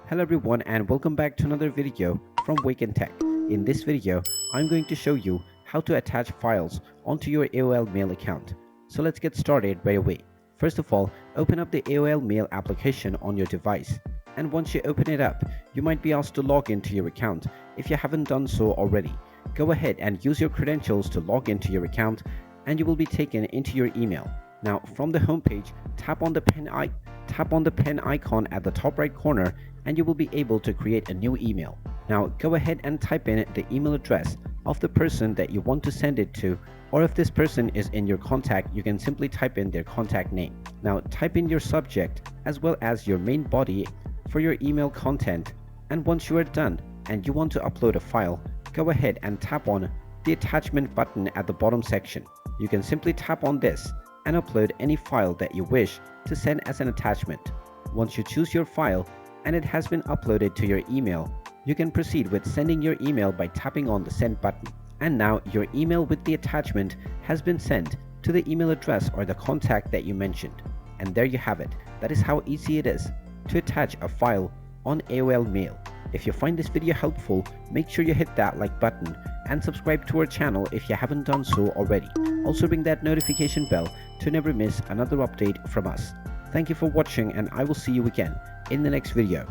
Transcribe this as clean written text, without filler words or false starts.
Hello everyone and welcome back to another video from Wake&Tech. In this video, I'm going to show you how to attach files onto your AOL mail account. So let's get started right away. First of all, open up the AOL mail application on your device. And once you open it up, you might be asked to log into your account if you haven't done so already. Go ahead and use your credentials to log into your account and you will be taken into your email. Now from the home page, tap on the pen icon at the top right corner and you will be able to create a new email. Now go ahead and type in the email address of the person that you want to send it to, or if this person is in your contact, you can simply type in their contact name. Now type in your subject as well as your main body for your email content, and once you are done and you want to upload a file, go ahead and tap on the attachment button at the bottom section. You can simply tap on this and upload any file that you wish to send as an attachment. Once you choose your file and it has been uploaded to your email, you can proceed with sending your email by tapping on the send button. And now your email with the attachment has been sent to the email address or the contact that you mentioned. And there you have it. That is how easy it is to attach a file on AOL Mail. If you find this video helpful, make sure you hit that like button and subscribe to our channel if you haven't done so already. Also ring that notification bell to never miss another update from us. Thank you for watching and I will see you again in the next video.